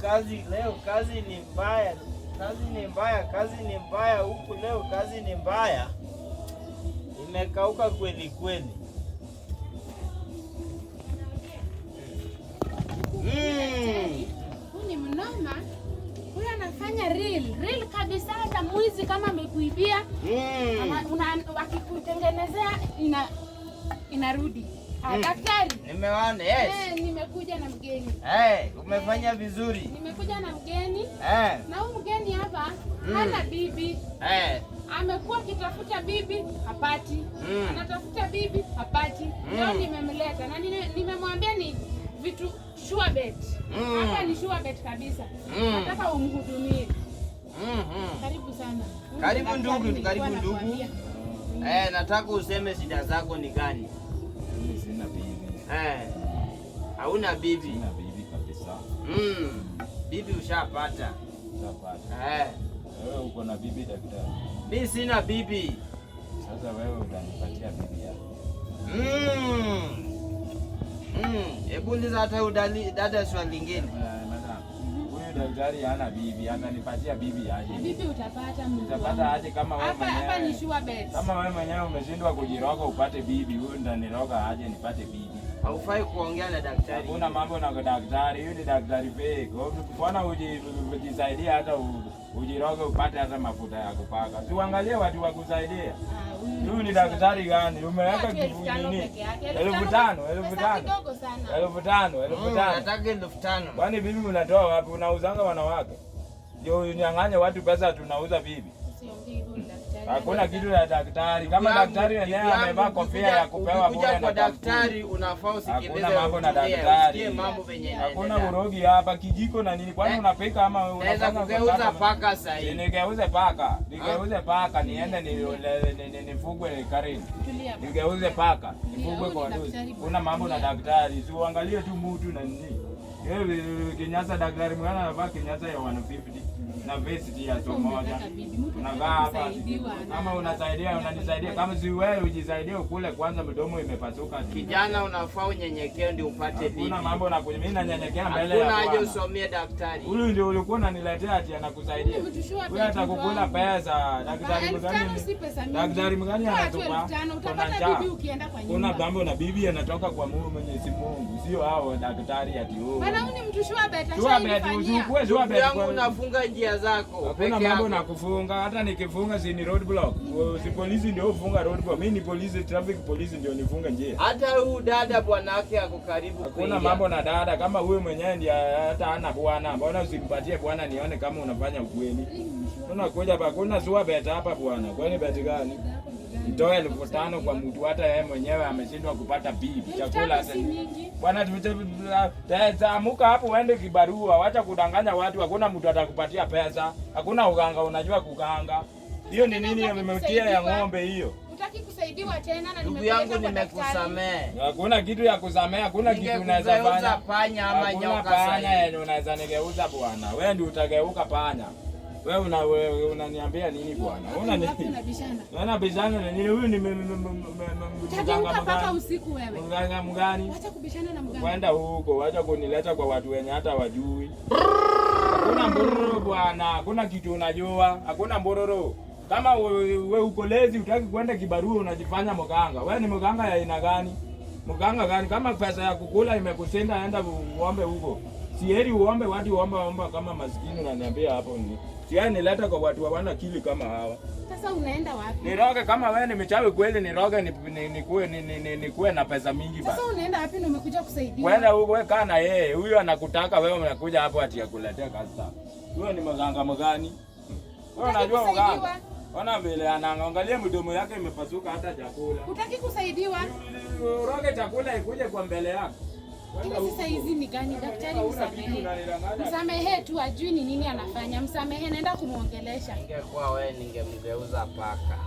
kazi ni mbaya. Kazi ni mbaya huku leo, kazi ni mbaya. Imekauka kweli kweli. Huyu ni mnoma. Huyu anafanya real kabisa, hata mwizi kama amekuibia. Wakikutengenezea inarudi. Daktari. Nimeona, yes. Nimekuja na mgeni. Umefanya vizuri. Nimekuja na mgeni. Na huyu mgeni hapa hana bibi. Amekuwa akitafuta bibi hapati. Anatafuta bibi hapati. Leo nimemleta na nimemwambia ni vitu sure bet. Hapa ni sure bet kabisa. Nataka umhudumie. Karibu sana. Karibu ndugu. Nataka useme shida zako ni gani? Sina bibi. Hauna bibi? Sina bibi kabisa. Bibi ushapata? Ushapata. Wewe uko na bibi daktari? Mimi sina bibi. Sasa wewe utanipatia bibi yako? Hebu uliza hata dada swali lingine. Huyu daktari hana bibi, atanipatia bibi aje? Bibi utapata Mungu. Utapata aje kama wewe mwenyewe? Hapa ni sure bet. Kama wewe mwenyewe umeshindwa kujiroga upate bibi, huyu ndaniroga aje nipate bibi? Haufai kuongea na daktari. Hakuna mambo na daktari, huyu ni daktari fake. Mbona ujisaidia hata ujiroge upate hata mafuta ya kupaka? Tuangalie watu wa kusaidia. Huyu ni daktari gani? Umeweka kitu nini? 1500. Nataka 1500. Kwani bibi unatoa wapi? Unauzanga wanawake? Ndio unyang'anye watu pesa tunauza bibi. Hakuna kitu ya daktari. Kama daktari yenyewe amevaa kofia ya kupewa bure na daktari unafaa usikilize. Hakuna mambo na daktari. Usikie mambo venye hakuna urogi hapa, kijiko na nini? Kwani unapika ama unaweza kugeuza paka sasa hivi? Nigeuze paka. Nigeuze paka niende nifugwe Karini. Nigeuze paka. Nifugwe kwa dozi. Kuna mambo na daktari. Si uangalie tu mtu na nini. Wewe kinyasa daktari mwana anavaa kinyasa ya 150 na vest ya moja. Unagaa hapa kama unasaidia unanisaidia, kama si wewe ujisaidie ukule kwanza, mdomo imepasuka. Kijana unafaa unyenyekee ndio upate bibi. Kuna mambo na mimi nanyenyekea mbele ya Bwana. Hakuna haja usomee daktari. Huyu ndio ulikuwa unaniletea ati anakusaidia. Wewe atakukula pesa. Daktari mgani? Daktari mgani anatupa? Utapata bibi ukienda kwa nyumba. Kuna mambo na bibi anatoka kwa Mungu Mwenyezi Mungu, sio hao daktari ati huyo. Bana huyu ni mtu shua beta. Shua beta yangu unafunga njia zako. Hakuna mambo na kufunga, hata nikifunga si ni road block. Si polisi ndio ufunga road block. Mimi ni polisi, traffic police ndio nifunga njia. Hata huyu dada bwana yake ako karibu. Hakuna mambo na dada, kama huyu mwenyewe ndiye hata hana bwana. Mbona usimpatie bwana nione kama unafanya ukweli? Unakuja hapa kuna shua beta hapa bwana. Kwani beti gani? Nitoe 1500 kwa mtu hata yeye mwenyewe ameshindwa kupata bibi. Chakula hata bwana tutamuka hapo uende kibarua, acha kudanganya watu. Hakuna mtu atakupatia pesa. Hakuna uganga unajua kuganga. Hiyo ni nini yamemetia ya ng'ombe hiyo? Utaki kusaidiwa tena na ndugu yangu nimekusamea. Hakuna kitu ya kusamea, hakuna kitu unaweza fanya. Panya ama nyoka panya yenye unaweza nigeuza bwana. Wewe ndio utageuka panya. Wewe unaniambia nini bwana? Una bishana na nini? Huyu ni mganga mpaka usiku wewe. Mganga mgani? Acha kubishana na mganga. Kwenda huko, acha kunileta kwa watu wenye hata wajui. Hakuna mbororo bwana, hakuna kitu unajua, hakuna mbororo. Kama wewe uko lazy utaki kwenda kibarua unajifanya mganga. Wewe ni mganga ya aina gani? Mganga gani? Kama pesa ya kukula imekushinda enda uombe huko. Sieri uombe watu uomba kama maskini unaniambia hapo ni. Siani nileta kwa watu hawana akili kama hawa. Sasa unaenda wapi? Niroge kama wewe ni mchawi kweli, niroge nikuwe na pesa mingi basi. Sasa unaenda wapi na umekuja kusaidia? Kwenda huko wewe kana yeye, huyo anakutaka wewe unakuja hapo ati akuletea kazi sawa. Wewe ni mganga mgani? Wewe unajua mganga? Ona vile anaangalia mdomo yake imepasuka hata chakula. Utaki kusaidiwa? Roge chakula ikuje kwa mbele yako. Sasa hizi ni gani daktari? Msamehe. Msamehe tu, ajui ni nini anafanya. Msamehe, naenda kumuongelesha. Ingekuwa wewe ningemgeuza paka.